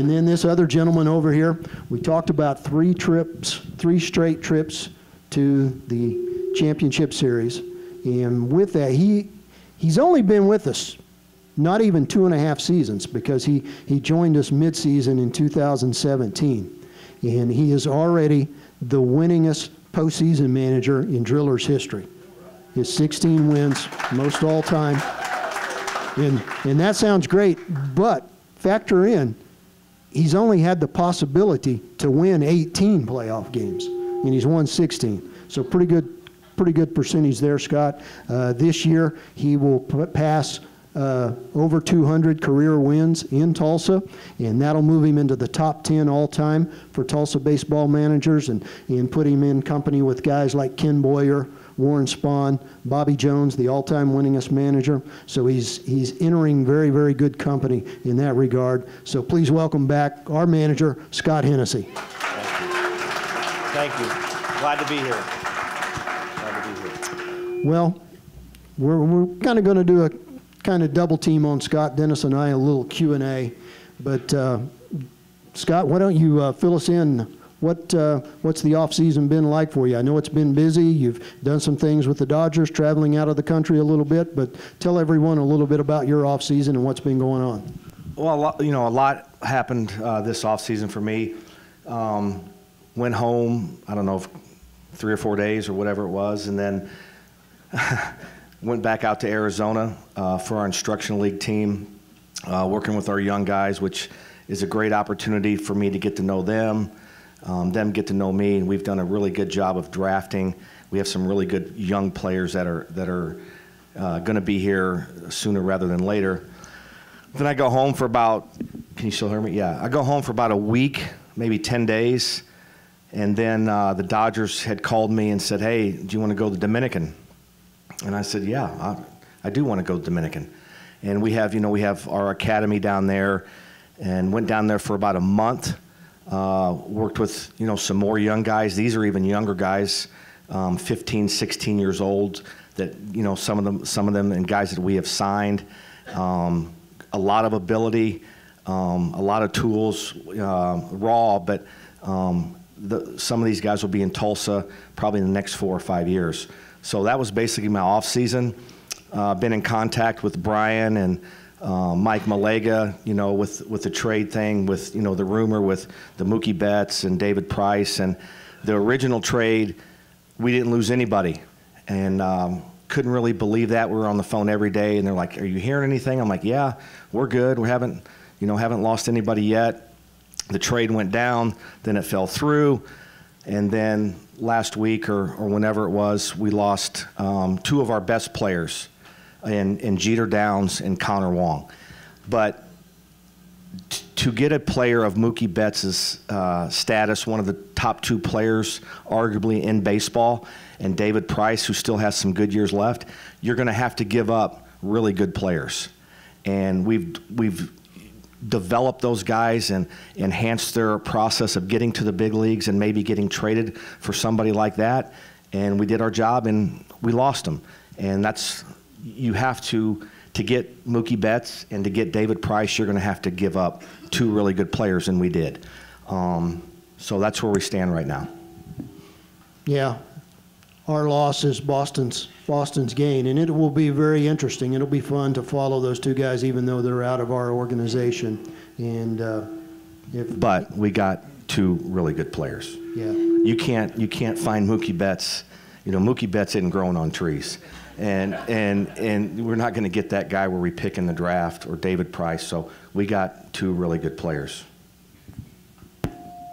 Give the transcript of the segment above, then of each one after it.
And then this other gentleman over here, we talked about 3 straight trips to the championship series. And with that, he's only been with us not even 2.5 seasons, because he joined us mid-season in 2017. And he is already the winningest postseason manager in Drillers history. His 16 wins, most all time. And that sounds great, but factor in, he's only had the possibility to win 18 playoff games, and he's won 16. So pretty good percentage there, Scott. This year, he will pass over 200 career wins in Tulsa, and that'll move him into the top 10 all-time for Tulsa baseball managers, and put him in company with guys like Ken Boyer, Warren Spahn, Bobby Jones, the all-time winningest manager. So he's entering very, very good company in that regard. So please welcome back our manager, Scott Hennessey. Thank you. Glad to be here. Glad to be here. Well, we're kind of going to do a kind of double team on Scott, Dennis and I, a little Q&A. But Scott, why don't you fill us in? What's the off season been like for you? I know it's been busy. You've done some things with the Dodgers, traveling out of the country a little bit, but tell everyone a little bit about your off season and what's been going on. Well, a lot happened this off season for me. Went home, I don't know, 3 or 4 days or whatever it was, and then went back out to Arizona for our instructional league team, working with our young guys, which is a great opportunity for me to get to know them get to know me, and we've done a really good job of drafting. We have some really good young players that are going to be here sooner rather than later. Then I go home for about, can you still hear me? Yeah, I go home for about a week, maybe 10 days, and then the Dodgers had called me and said, hey, do you want to go to the Dominican? And I said, yeah, I do want to go to Dominican. And we have our academy down there, and went down there for about a month. Worked with, some more young guys. These are even younger guys, 15, 16 years old, that, some of them and guys that we have signed. A lot of ability, a lot of tools, raw, but some of these guys will be in Tulsa probably in the next 4 or 5 years. So that was basically my off season. Been in contact with Brian and Mike Malega, with the trade thing, with, the rumor with the Mookie Betts and David Price. And the original trade, we didn't lose anybody. And couldn't really believe that. We were on the phone every day, and they're like, are you hearing anything? I'm like, yeah, we're good. We haven't lost anybody yet. The trade went down, then it fell through. And then last week or whenever it was, we lost 2 of our best players in Jeter Downs and Connor Wong. But to get a player of Mookie Betts' status, one of the top 2 players arguably in baseball, and David Price, who still has some good years left, you're going to have to give up really good players. And we've developed those guys and enhanced their process of getting to the big leagues and maybe getting traded for somebody like that. And we did our job, and we lost them. And that's, you have to get Mookie Betts and to get David Price, you're going to have to give up 2 really good players, and we did. So that's where we stand right now. Yeah, our loss is Boston's gain, and it will be very interesting. It'll be fun to follow those 2 guys, even though they're out of our organization. And but we got 2 really good players. Yeah, you can't find Mookie Betts. Mookie Betts isn't growing on trees. And we're not going to get that guy where we pick in the draft, or David Price. So we got 2 really good players.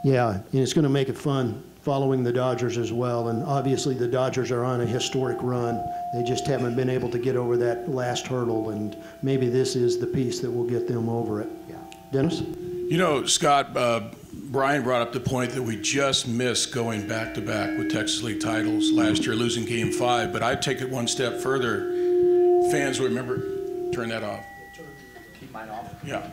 Yeah, and it's going to make it fun following the Dodgers as well. And obviously the Dodgers are on a historic run. They just haven't been able to get over that last hurdle, and maybe this is the piece that will get them over it. Yeah. Dennis? Scott, Brian brought up the point that we just missed going back-to-back with Texas League titles last year, losing Game 5. But I'd take it one step further. Fans will remember, turn that off. Keep mine off? Yeah.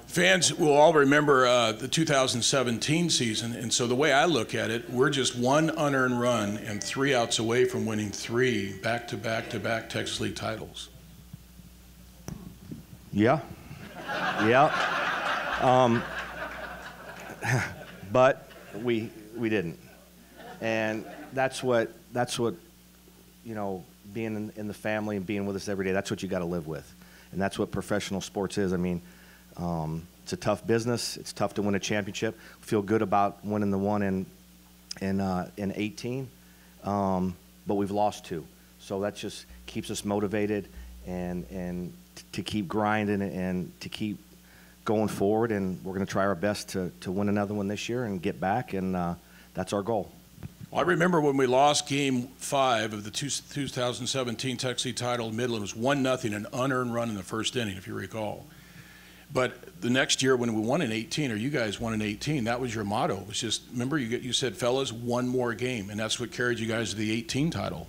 Fans will all remember the 2017 season. And so the way I look at it, we're just 1 unearned run and 3 outs away from winning 3 back-to-back Texas League titles. Yeah. Yeah. but we didn't. And that's what you know, being in the family and being with us every day, that's what you got to live with. And that's what professional sports is. I mean, it's a tough business. It's tough to win a championship. Feel good about winning the one in 18, but we've lost 2. So that just keeps us motivated and to keep grinding and to keep going forward. And we're going to try our best to win another one this year and get back, and that's our goal. Well, I remember when we lost Game 5 of the 2017 Texas League title in Midland. It was 1-0, an unearned run in the first inning, if you recall. But the next year when we won in 18, or you guys won in 18, that was your motto. It was just, remember, you said, fellas, one more game, and that's what carried you guys to the 18 title.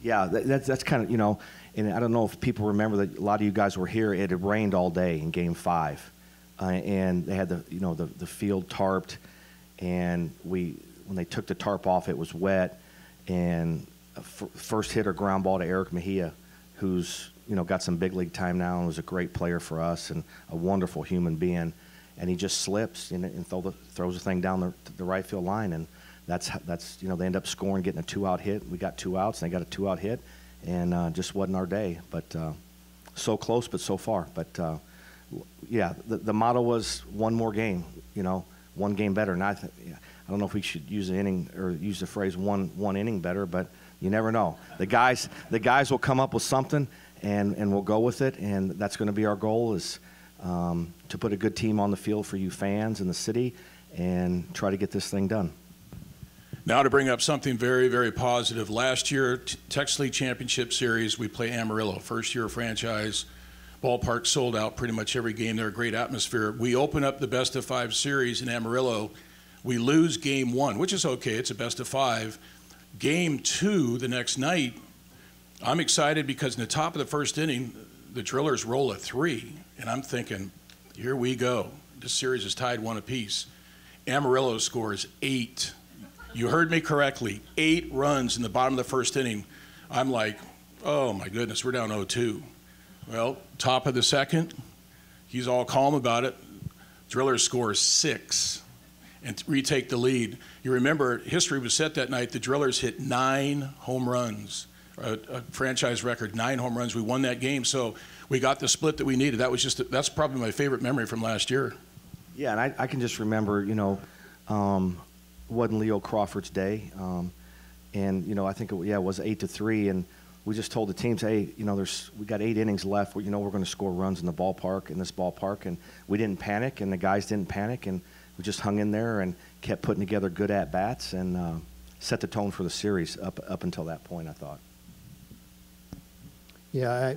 Yeah, that's kind of, you know, and I don't know if people remember that a lot of you guys were here. It had rained all day in Game 5, and they had the field tarped, and when they took the tarp off, it was wet, and first hitter ground ball to Eric Mejia, who's, you know, got some big league time now and was a great player for us and a wonderful human being, and he just slips and throws the thing down the right field line, and that's you know, they end up scoring, getting a 2-out hit. We got 2 outs, and they got a 2-out hit, and just wasn't our day. But so close, but so far. But yeah, the motto was one more game, you know, one game better. And I don't know if we should use the inning or use the phrase one inning better, but you never know. The guys will come up with something, and we'll go with it, and that's going to be our goal, is to put a good team on the field for you fans in the city and try to get this thing done. Now to bring up something very, very positive. Last year, Texas League Championship Series, we play Amarillo. First year franchise. Ballpark sold out pretty much every game there, a great atmosphere. We open up the best-of-5 series in Amarillo. We lose Game 1, which is okay. It's a best-of-5. Game 2 the next night, I'm excited because in the top of the first inning, the Drillers roll a 3, and I'm thinking, here we go. This series is tied 1 apiece. Amarillo scores 8. You heard me correctly, 8 runs in the bottom of the first inning. I'm like, oh my goodness, we're down 0-2. Well, top of the second, he's all calm about it. Drillers score 6 and retake the lead. You remember, history was set that night. The Drillers hit 9 home runs, a franchise record, 9 home runs. We won that game, so we got the split that we needed. That's probably my favorite memory from last year. Yeah, and I can just remember, you know, wasn't Leo Crawford's day, and you know, I think it was 8-3, and we just told the teams, hey, you know, we got 8 innings left. You know, we're going to score runs in this ballpark, and we didn't panic, and the guys didn't panic, and we just hung in there and kept putting together good at bats and set the tone for the series up until that point, I thought. Yeah,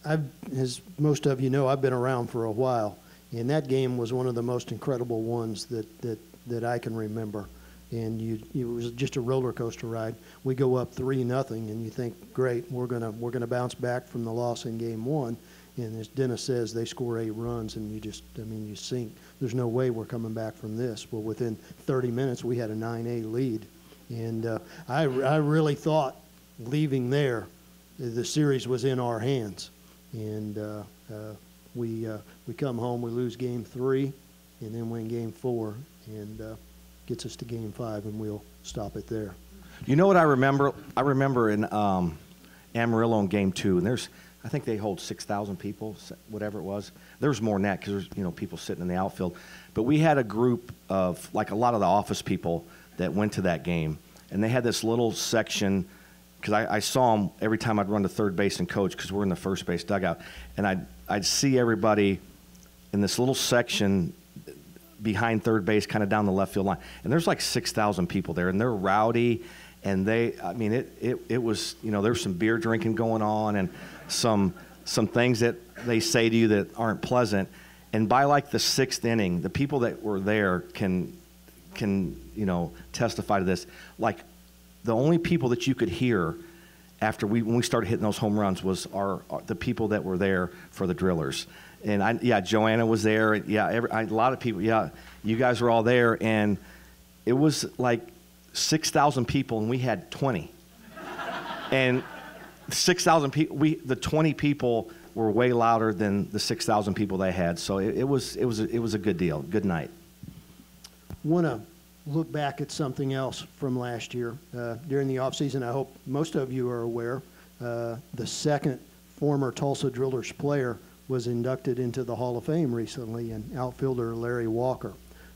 as most of you know, I've been around for a while, and that game was one of the most incredible ones that I can remember. And it was just a roller coaster ride. We go up 3-0, and you think, great, we're gonna bounce back from the loss in Game 1. And as Dennis says, they score 8 runs, and you sink. There's no way we're coming back from this. Well, within 30 minutes, we had a 9-8 lead, and I really thought leaving there, the series was in our hands. And we come home, we lose Game 3, and then win Game 4, and gets us to Game 5, and we'll stop it there. You know what I remember? I remember in Amarillo in Game 2, and I think they hold 6,000 people, whatever it was. There was more than that because there's, you know, people sitting in the outfield. But we had a group of, like, a lot of the office people that went to that game, and they had this little section, because I saw them every time I'd run to third base and coach, because we're in the first base dugout, and I'd see everybody in this little section behind third base, kind of down the left field line. And there's like 6,000 people there, and they're rowdy, and it was, you know, there's some beer drinking going on and some things that they say to you that aren't pleasant. And by like the 6th inning, the people that were there can you know, testify to this. Like, the only people that you could hear after when we started hitting those home runs was the people that were there for the Drillers. And Joanna was there. A lot of people. Yeah, you guys were all there, and it was like 6,000 people, and we had 20. And 6,000 people. The 20 people were way louder than the 6,000 people they had. So it was a good deal, good night. want to look back at something else from last year. During the offseason, I hope most of you are aware, the second former Tulsa Drillers player was inducted into the Hall of Fame recently, and outfielder Larry Walker,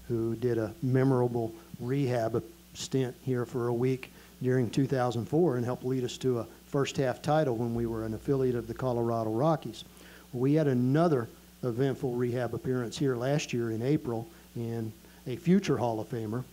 who did a memorable rehab stint here for a week during 2004 and helped lead us to a first-half title when we were an affiliate of the Colorado Rockies. We had another eventful rehab appearance here last year in April, and a future Hall of Famer,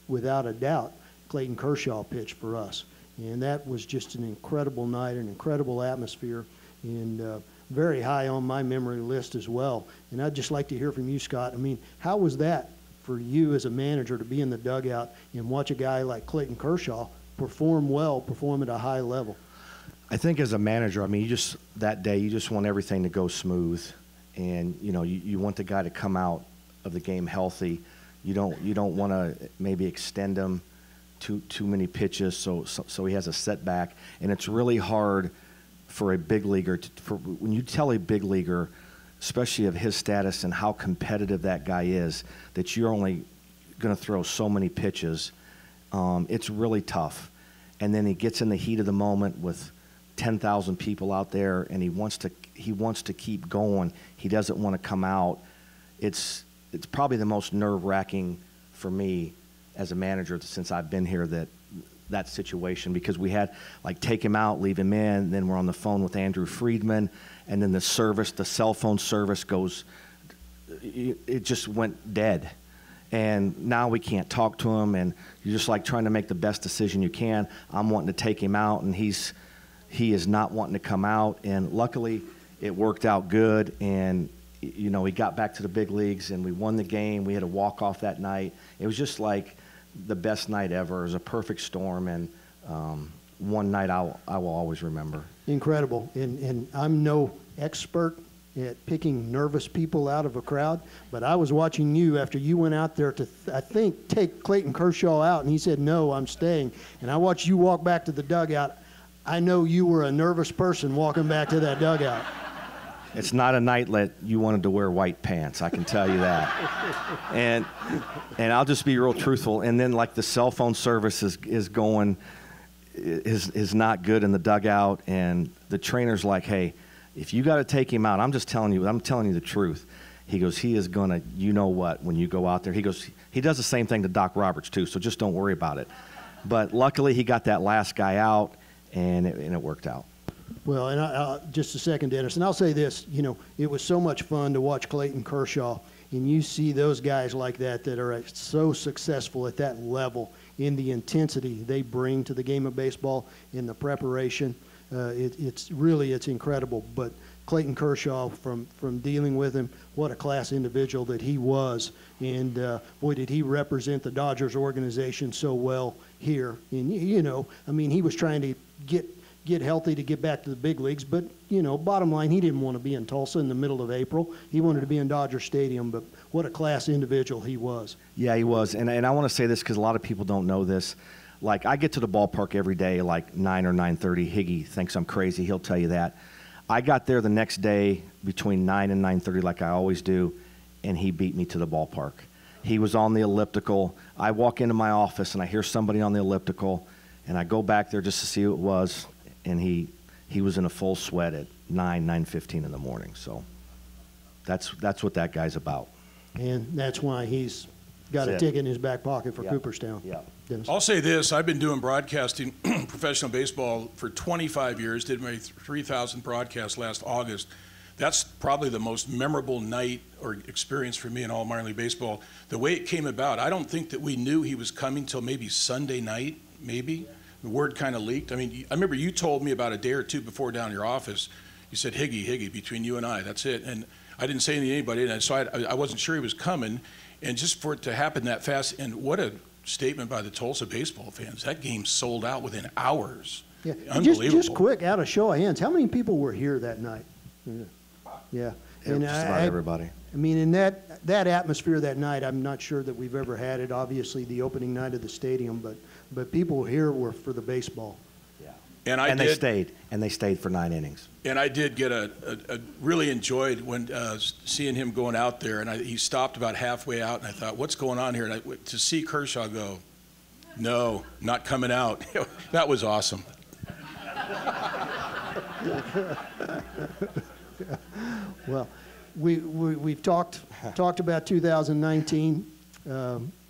without a doubt, Clayton Kershaw pitched for us. And that was just an incredible night, an incredible atmosphere, and very high on my memory list as well. And I'd just like to hear from you, Scott. I mean, how was that for you as a manager to be in the dugout and watch a guy like Clayton Kershaw perform well, perform at a high level? I think as a manager, I mean, that day, you just want everything to go smooth. And, you want the guy to come out of the game healthy. You don't want to maybe extend him too many pitches so he has a setback. And it's really hard for a big leaguer when you tell a big leaguer, especially of his status and how competitive that guy is, that you're only going to throw so many pitches. It's really tough. And then he gets in the heat of the moment with 10,000 people out there, and he wants to keep going. He doesn't want to come out. It's probably the most nerve-wracking for me as a manager since I've been here, that situation, because we had take him out, leave him in, then we're on the phone with Andrew Friedman, and then the cell phone service goes, it just went dead. And now we can't talk to him, and you're just trying to make the best decision you can. I'm wanting to take him out, and he is not wanting to come out. And luckily, it worked out good, and he got back to the big leagues, and we won the game. We had a walk-off that night. It was just the best night ever. It was a perfect storm, and one night I will always remember. Incredible. And I'm no expert at picking nervous people out of a crowd, but I was watching you after you went out there to, I think, take Clayton Kershaw out, and he said, "No, I'm staying." And I watched you walk back to the dugout. I know you were a nervous person walking back to that dugout. It's not a night that you wanted to wear white pants, I can tell you that. And I'll just be real truthful. And then the cell phone service is not good in the dugout, and the trainer's like, "Hey, if you got to take him out, I'm telling you the truth." He goes, "He is gonna, when you go out there." He goes, he does the same thing to Doc Roberts too, so just don't worry about it. But luckily, he got that last guy out, and it worked out. Well, and just a second, Dennis, and I'll say this, it was so much fun to watch Clayton Kershaw, and you see those guys like that are so successful at that level in the intensity they bring to the game of baseball, in the preparation. It's incredible. But Clayton Kershaw, from dealing with him, what a class individual that he was, and boy, did he represent the Dodgers organization so well here. And he was trying to get healthy to get back to the big leagues, but bottom line, he didn't want to be in Tulsa in the middle of April. He wanted to be in Dodger Stadium. But what a class individual he was. Yeah, he was. And I want to say this because a lot of people don't know this. I get to the ballpark every day 9 or 9:30. Higgy thinks I'm crazy. He'll tell you that. I got there the next day between 9 and 9:30 like I always do, and he beat me to the ballpark. He was on the elliptical. I walk into my office, and I hear somebody on the elliptical, and I go back there just to see who it was, and he was in a full sweat at 9:15 in the morning. So that's what that guy's about. And that's why he's got a ticket in his back pocket for Cooperstown. Yeah. Dennis? I'll say this. I've been doing broadcasting, professional baseball, for 25 years. Did my 3,000th broadcast last August. That's probably the most memorable night or experience for me in all minor league baseball. The way it came about, I don't think that we knew he was coming till maybe Sunday night, maybe. The word kind of leaked. I mean, I remember you told me about a day or two before down in your office. You said, Higgy, between you and I, that's it. And I didn't say anything to anybody, and so I wasn't sure he was coming. And just for it to happen that fast, and what a statement by the Tulsa baseball fans. That game sold out within hours. Yeah. Unbelievable. Just quick, out of show of hands, how many people were here that night? Yeah. And just about everybody. I mean, in that atmosphere that night, I'm not sure that we've ever had it. Obviously, the opening night of the stadium, but people here were for the baseball. Yeah. And they stayed for 9 innings. And I did get really enjoyed when seeing him going out there, and he stopped about halfway out, and I thought, what's going on here? And to see Kershaw go, no, not coming out, that was awesome. Well, we've talked about 2019.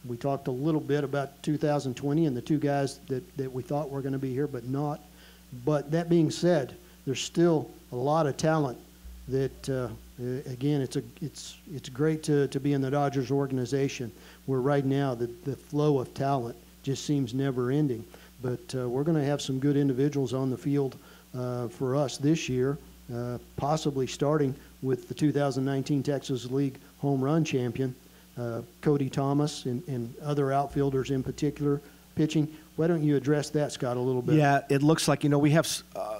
We talked a little bit about 2020 and the 2 guys that we thought were going to be here, but not. But that being said, there's still a lot of talent that, again, it's great to be in the Dodgers organization where right now the flow of talent just seems never ending. But we're going to have some good individuals on the field for us this year, possibly starting with the 2019 Texas League home run champion, Cody Thomas, and other outfielders in particular pitching. Why don't you address that, Scott, a little bit? Yeah, it looks like, we have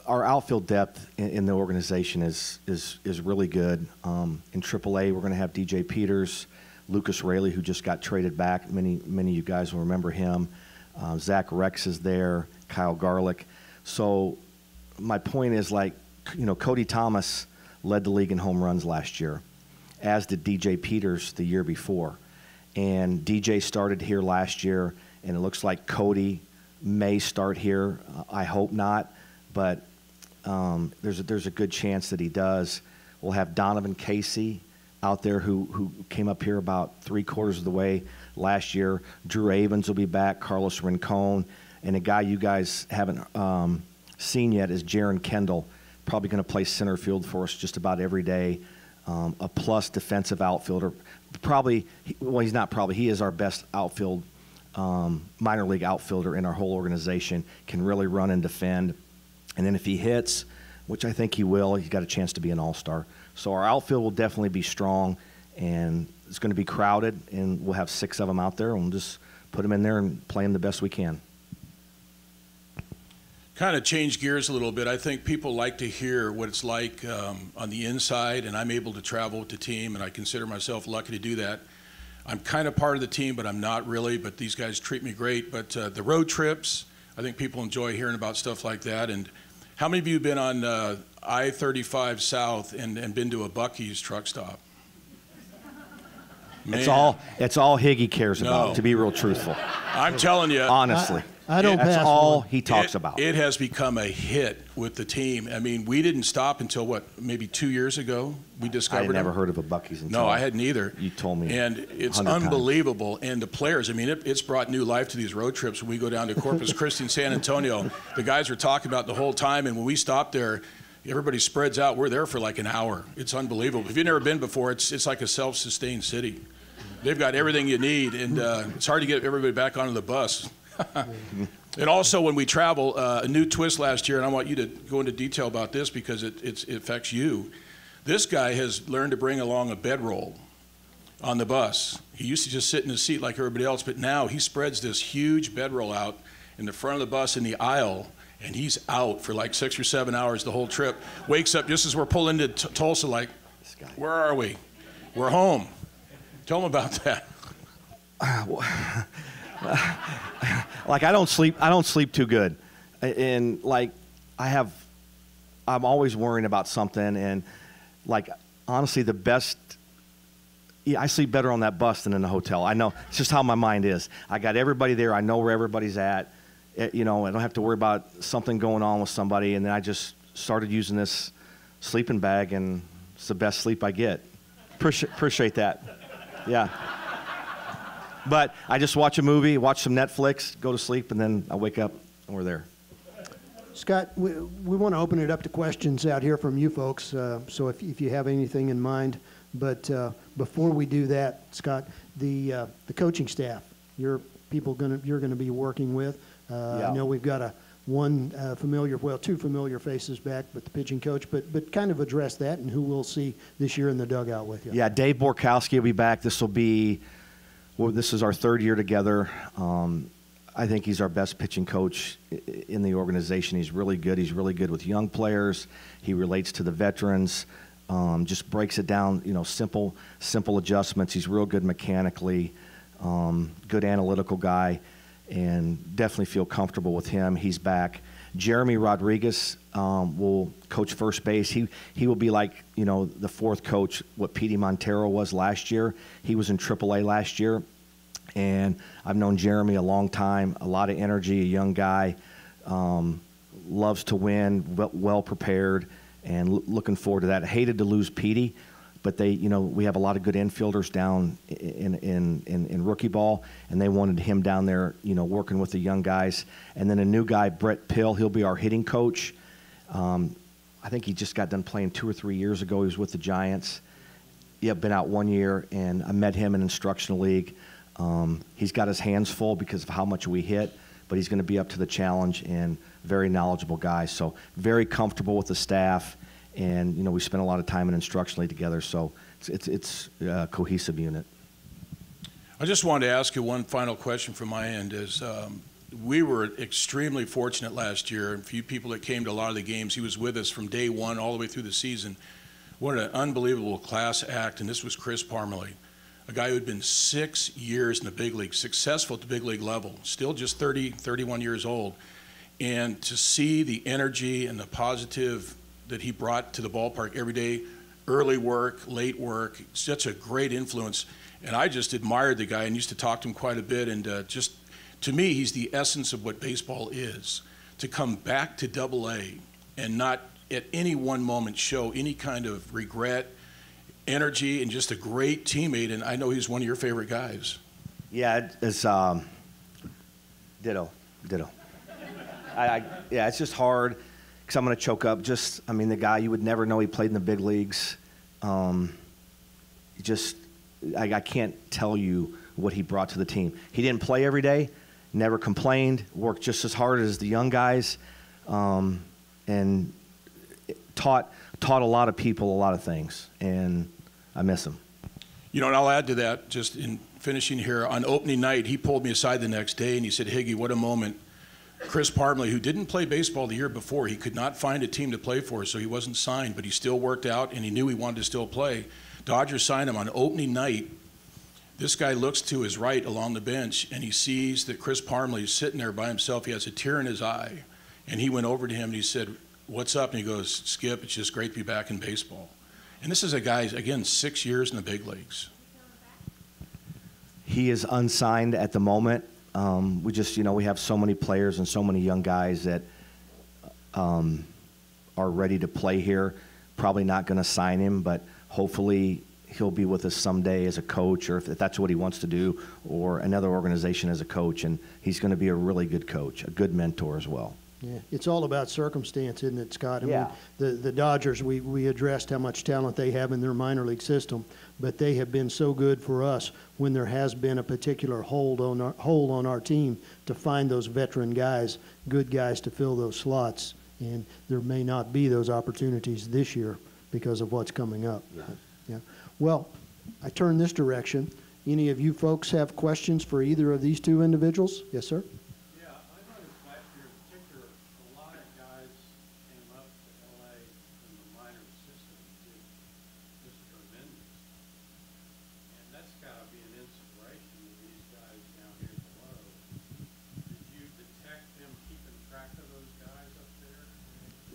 our outfield depth in the organization is really good. In AAA, we're going to have DJ Peters, Lucas Raley, who just got traded back. Many of you guys will remember him. Zach Rex is there, Kyle Garlick. So my point is, Cody Thomas led the league in home runs last year, as did DJ Peters the year before. And DJ started here last year, and it looks like Cody may start here. I hope not, but there's a good chance that he does. We'll have Donovan Casey out there who came up here about 3/4 of the way last year. Drew Avens will be back, Carlos Rincon, and a guy you guys haven't seen yet is Jaron Kendall, probably going to play center field for us just about every day. A plus defensive outfielder. He is our best outfield minor league outfielder in our whole organization, can really run and defend. And then if he hits, which I think he will, he's got a chance to be an all-star. So our outfield will definitely be strong, and it's going to be crowded, and we'll have 6 of them out there, and we'll just put them in there and play them the best we can. Kind of change gears a little bit. I think people like to hear what it's like on the inside, and I'm able to travel with the team, and I consider myself lucky to do that. I'm kind of part of the team, but I'm not really, but these guys treat me great. But the road trips, I think people enjoy hearing about stuff like that. And how many of you have been on I-35 South and been to a Buc-ee's truck stop? Man. It's all Higgy cares about, to be real truthful. I'm telling you. Honestly. I don't pass That's all one. he talks about. It has become a hit with the team. I mean, we didn't stop until, maybe 2 years ago? We discovered I had never heard of a Buc-ee's until. No, I hadn't either. You told me. And it's unbelievable. And the players, I mean, it's brought new life to these road trips. When we go down to Corpus Christi and San Antonio, the guys were talking about the whole time. And when we stop there, everybody spreads out. We're there for like an hour. It's unbelievable. If you've never been before, it's like a self-sustained city. They've got everything you need, and it's hard to get everybody back onto the bus. And also, when we travel, a new twist last year, and I want you to go into detail about this because it affects you. This guy has learned to bring along a bedroll on the bus. He used to just sit in his seat like everybody else, but now he spreads this huge bedroll out in the front of the bus in the aisle, and he's out for like 6 or 7 hours the whole trip. Wakes up just as we're pulling into Tulsa, like, where are we? We're home. Tell him about that. Like I don't sleep too good, and like I'm always worrying about something, and like honestly I sleep better on that bus than in the hotel. I know it's just how my mind is. I got everybody there. I know where everybody's at. I don't have to worry about something going on with somebody, and then I just started using this sleeping bag, and it's the best sleep I get. Appreciate that. Yeah. But I just watch a movie, watch some Netflix, go to sleep, and then I wake up and we're there. Scott, we want to open it up to questions out here from you folks, so if you have anything in mind. But before we do that, Scott, the coaching staff, you're going to be working with. I know we've got two familiar faces back, but the pitching coach, but kind of address that and who we'll see this year in the dugout with you. Yeah, Dave Borkowski will be back. This is our 3rd year together. I think he's our best pitching coach in the organization. He's really good. He's really good with young players. He relates to the veterans. Just breaks it down, simple adjustments. He's real good mechanically, good analytical guy, and definitely feel comfortable with him. He's back. Jeremy Rodriguez will coach first base. He will be like, you know, the fourth coach, what Petey Montero was last year. He was in AAA last year. And I've known Jeremy a long time, a lot of energy, a young guy, loves to win, well prepared, and looking forward to that. Hated to lose Petey, but we have a lot of good infielders down in rookie ball, and they wanted him down there, you know, working with the young guys. And then a new guy, Brett Pill, he'll be our hitting coach. I think he just got done playing 2 or 3 years ago. He was with the Giants. Yeah, been out 1 year, and I met him in instructional league. He's got his hands full because of how much we hit, but he's going to be up to the challenge, and very knowledgeable guy. So very comfortable with the staff, and you know, we spent a lot of time in instructional league together. So it's a cohesive unit. I just wanted to ask you one final question from my end. Is we were extremely fortunate last year. A few people that came to a lot of the games. He was with us from day one all the way through the season. What an unbelievable class act, and this was Chris Parmelee. A guy who had been 6 years in the big league, successful at the big league level, still just 30, 31 years old. And to see the energy and the positive that he brought to the ballpark every day, early work, late work, such a great influence. And I just admired the guy and used to talk to him quite a bit. And just, to me, he's the essence of what baseball is. To come back to AA and not at any one moment show any kind of regret, energy, and just a great teammate, and I know he's one of your favorite guys. Yeah, it's ditto. Yeah, it's just hard because I'm going to choke up. I mean, the guy, you would never know he played in the big leagues. I can't tell you what he brought to the team. He didn't play every day, never complained, worked just as hard as the young guys, and taught a lot of people a lot of things, and I miss him. You know, and I'll add to that, just in finishing here, on opening night, he pulled me aside the next day and he said, Higgy, what a moment. Chris Parmelee, who didn't play baseball the year before, he could not find a team to play for, so he wasn't signed, but he still worked out and he knew he wanted to still play. Dodgers signed him on opening night. This guy looks to his right along the bench and he sees that Chris Parmelee is sitting there by himself. He has a tear in his eye, and he went over to him and he said, what's up? And he goes, Skip, it's just great to be back in baseball. And this is a guy, again, 6 years in the big leagues. He is unsigned at the moment. We just, you know, we have so many players and so many young guys that are ready to play here. Probably not going to sign him, but hopefully he'll be with us someday as a coach, or if that's what he wants to do, or another organization as a coach. And he's going to be a really good coach, a good mentor as well. Yeah, it's all about circumstance, isn't it, Scott? I mean, Yeah. the Dodgers, we addressed how much talent they have in their minor league system, but they have been so good for us when there has been a particular hole on our team to find those veteran guys, good guys to fill those slots. And there may not be those opportunities this year because of what's coming up. Yeah. Well, I turn this direction. Any of you folks have questions for either of these two individuals? Yes, sir?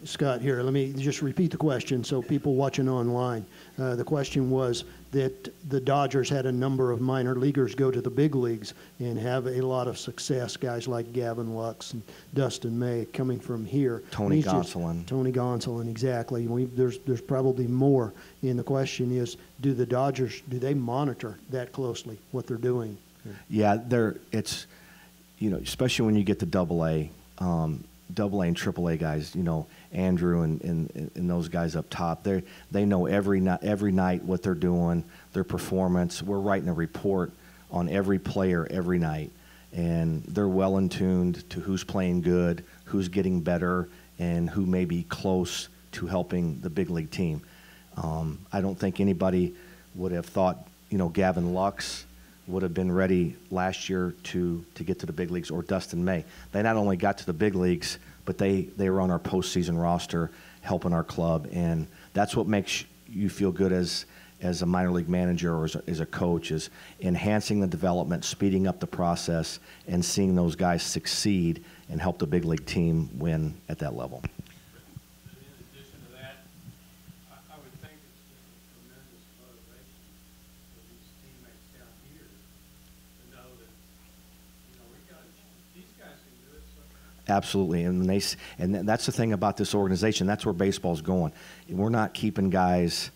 Scott, here, let me just repeat the question so people watching online. The question was that the Dodgers had a number of minor leaguers go to the big leagues and have a lot of success, guys like Gavin Lux and Dustin May coming from here. Tony Gonsolin. Tony Gonsolin, exactly. There's probably more. And the question is, do the Dodgers, do they monitor that closely, what they're doing? Yeah, it's, you know, especially when you get to AA, AA and AAA guys, you know, Andrew and those guys up top, they know every night what they're doing, their performance. We're writing a report on every player every night, and they're well in tuned to who's playing good, who's getting better, and who may be close to helping the big league team. I don't think anybody would have thought, you know, Gavin Lux would have been ready last year to get to the big leagues, or Dustin May. They not only got to the big leagues, but they were on our postseason roster helping our club, and that's what makes you feel good as as a minor league manager or as a coach is enhancing the development, speeding up the process, and seeing those guys succeed and help the big league team win at that level. And in addition to that, I would think it's just a tremendous motivation for these teammates down here to know that, these guys can do it. So. Absolutely, and that's the thing about this organization. That's where baseball's going. We're not keeping guys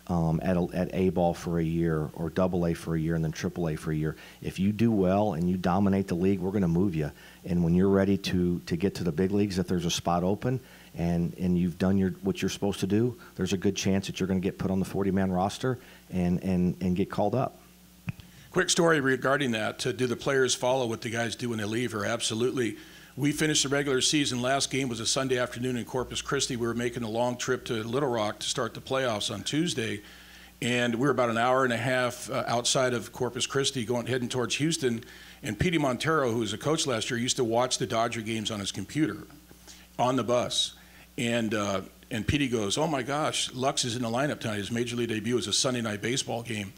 at A ball for a year or Double A for a year and then Triple A for a year. If you do well and you dominate the league, we're going to move you. And when you're ready to get to the big leagues, if there's a spot open and you've done what you're supposed to do, there's a good chance that you're going to get put on the 40-man roster and get called up. Quick story regarding that. Do the players follow what the guys do when they leave? Or absolutely. We finished the regular season. Last game was a Sunday afternoon in Corpus Christi. We were making a long trip to Little Rock to start the playoffs on Tuesday. And we were about an hour and a half outside of Corpus Christi heading towards Houston. And Petey Montero, who was a coach last year, used to watch the Dodger games on his computer on the bus. And Petey goes, "Oh my gosh, Lux is in the lineup tonight. His major league debut was a Sunday night baseball game."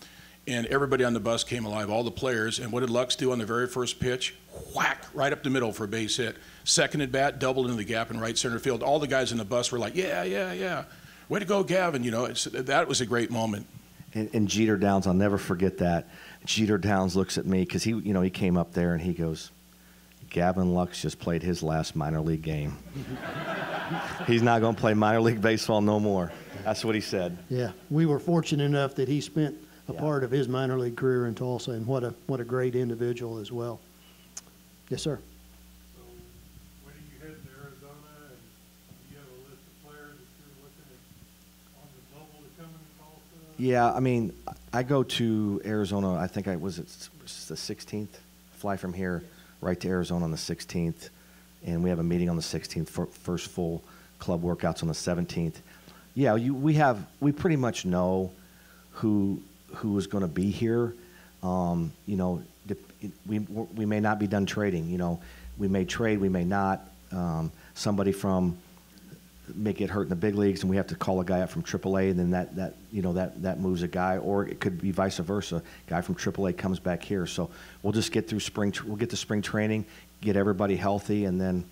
And everybody on the bus came alive, all the players. And what did Lux do on the very first pitch? Whack, right up the middle for a base hit. Second at bat, doubled into the gap in right center field. All the guys in the bus were like, yeah, yeah, yeah. Way to go, Gavin. That was a great moment. And Jeter Downs, I'll never forget that. Jeter Downs looks at me because he came up there and he goes, "Gavin Lux just played his last minor league game. He's not going to play minor league baseball no more." That's what he said. Yeah, we were fortunate enough that he spent a part of his minor league career in Tulsa, and what a great individual as well. Yes, sir. So when are you heading to Arizona, and do you have a list of players that you're looking at on the bubble to come in Tulsa? Yeah, I mean, I go to Arizona, I think it's the 16th, fly from here right to Arizona on the 16th, and we have a meeting on the 16th, first full club workouts on the 17th. Yeah, we pretty much know who is going to be here. We may not be done trading. We may trade, we may not. Somebody may get hurt in the big leagues, and we have to call a guy up from AAA, and then that moves a guy, or it could be vice versa. Guy from AAA comes back here. So we'll just get through spring. We'll get to spring training, get everybody healthy, and then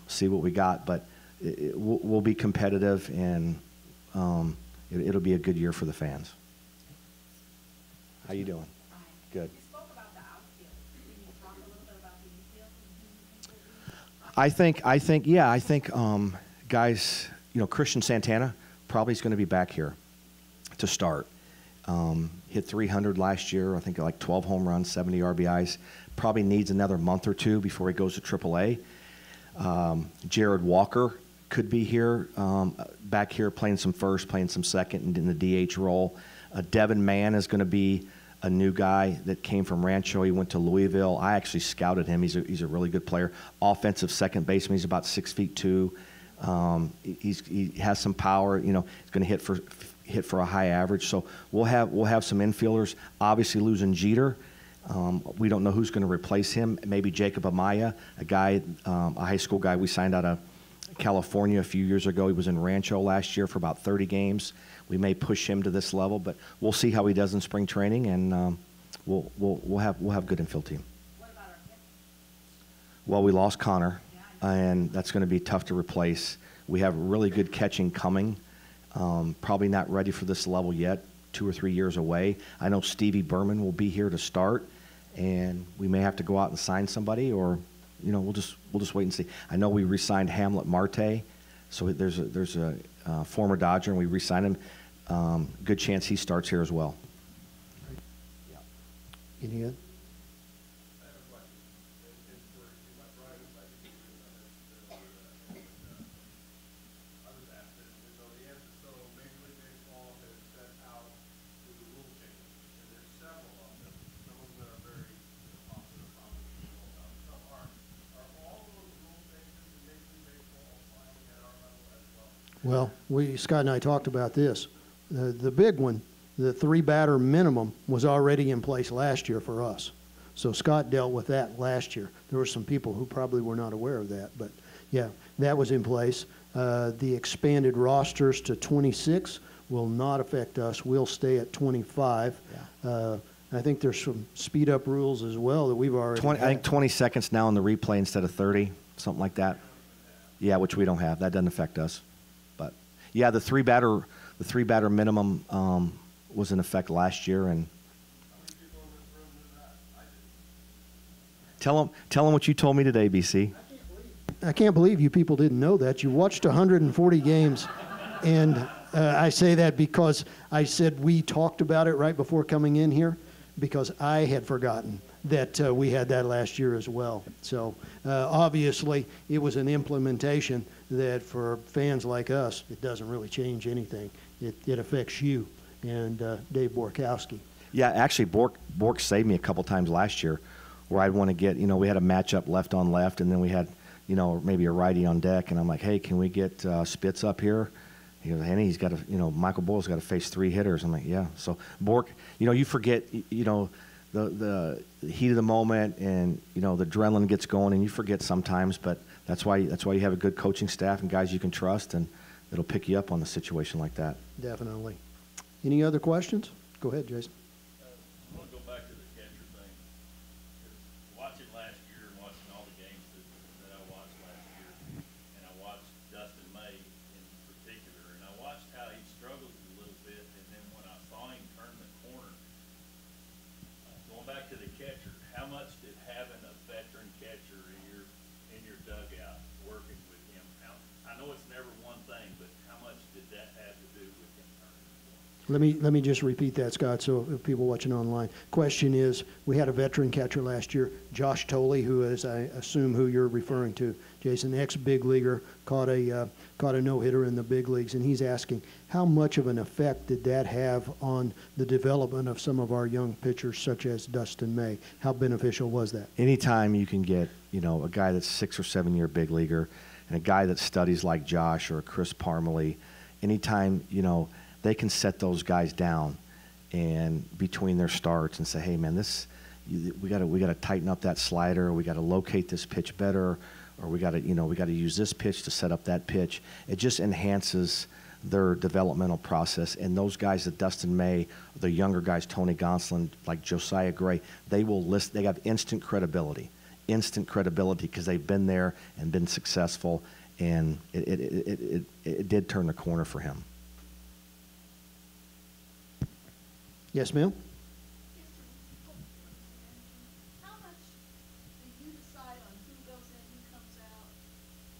see what we got. But we'll be competitive, and it'll be a good year for the fans. How you doing? Good. You spoke about the outfield. Can you talk a little bit about the infield? I think guys, Christian Santana probably is going to be back here to start. Hit 300 last year, I think like 12 home runs, 70 RBIs. Probably needs another month or two before he goes to AAA. Jared Walker could be here, back here playing some first, playing some second, and in the DH role. Devin Mann is going to be a new guy that came from Rancho. He went to Louisville. I actually scouted him. He's a really good player. Offensive second baseman. He's about 6'2". He has some power. He's going to hit for a high average. So we'll have some infielders. Obviously losing Jeter. We don't know who's going to replace him. Maybe Jacob Amaya, a high school guy we signed out of California a few years ago. He was in Rancho last year for about 30 games. We may push him to this level, but we'll see how he does in spring training, and we'll have good infield team. What about our pitcher? Well, we lost Connor, and that's going to be tough to replace. We have really good catching coming. Probably not ready for this level yet. 2 or 3 years away. I know Stevie Berman will be here to start, and we may have to go out and sign somebody, or we'll just wait and see. I know we re-signed Hamlet Marte, so there's a former Dodger, and we re-signed him. Good chance he starts here as well. Any other? Well, Scott and I talked about this. The big one, the 3-batter minimum, was already in place last year for us. So Scott dealt with that last year. There were some people who probably were not aware of that, but yeah, that was in place. The expanded rosters to 26 will not affect us. We'll stay at 25. I think there's some speed up rules as well that we've already 20, I think 20 seconds now on the replay instead of 30, something like that. Yeah, which we don't have. That doesn't affect us. But yeah, the three batter minimum was in effect last year, and tell them what you told me today, BC. I can't believe you people didn't know that. You watched 140 games, and I say that because I said we talked about it right before coming in here, because I had forgotten that we had that last year as well. So obviously it was an implementation that for fans like us, it doesn't really change anything. It affects you and Dave Borkowski. Yeah, actually, Bork saved me a couple times last year where I'd want to get, we had a matchup left on left, and then we had, maybe a righty on deck, and I'm like, hey, can we get Spitz up here? He goes, Henny, he's got to, Michael Boyle's got to face 3 hitters. I'm like, yeah. So Bork, you forget, the heat of the moment, and the adrenaline gets going, and you forget sometimes. But that's why you have a good coaching staff and guys you can trust, and it'll pick you up on a situation like that. Definitely. Any other questions? Go ahead, Jason. I want to go back to the catcher thing. 'Cause watching last year and watching all the games that I watched last year, and I watched Dustin May in particular, and I watched how he struggled a little bit, and then when I saw him turn the corner, going back to the catcher, how much did having a veteran catcher in your dugout working with him? I know it's never one thing, but how much did that have to do with him turning the corner? Let me just repeat that, Scott, so if people watching online. Question is, we had a veteran catcher last year, Josh Thole, who is, I assume, who you're referring to. Jason, ex-big leaguer, caught a no-hitter in the big leagues, and he's asking, how much of an effect did that have on the development of some of our young pitchers, such as Dustin May? How beneficial was that? Anytime you can get, a guy that's 6 or 7 year big leaguer, and a guy that studies like Josh or Chris Parmelee, anytime, they can set those guys down and between their starts and say, hey man, we got to tighten up that slider, we got to locate this pitch better, or we got to use this pitch to set up that pitch. It just enhances their developmental process. And those guys, that Dustin May, the younger guys, Tony Gonsolin, like Josiah Gray, they have instant credibility because they've been there and been successful, and it did turn the corner for him. Yes, ma'am? How much do you decide on who goes in, who comes out,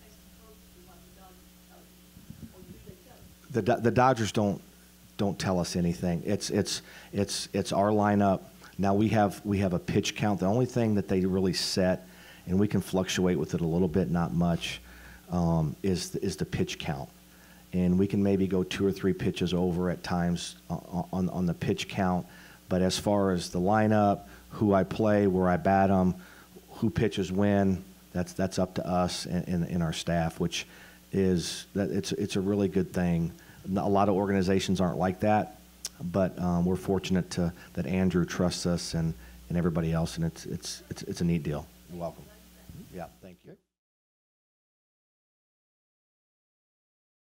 as opposed to what the Dodgers tell you? Or do they tell you? The Dodgers don't tell us anything. It's our lineup. Now we have a pitch count. The only thing that they really set, and we can fluctuate with it a little bit, not much, is the pitch count. And we can maybe go 2 or 3 pitches over at times on the pitch count. But as far as the lineup, who I play, where I bat them, who pitches when, that's up to us and our staff, which is that it's a really good thing. A lot of organizations aren't like that, but we're fortunate that Andrew trusts us and everybody else, and it's a neat deal. You're welcome. Yeah, thank you.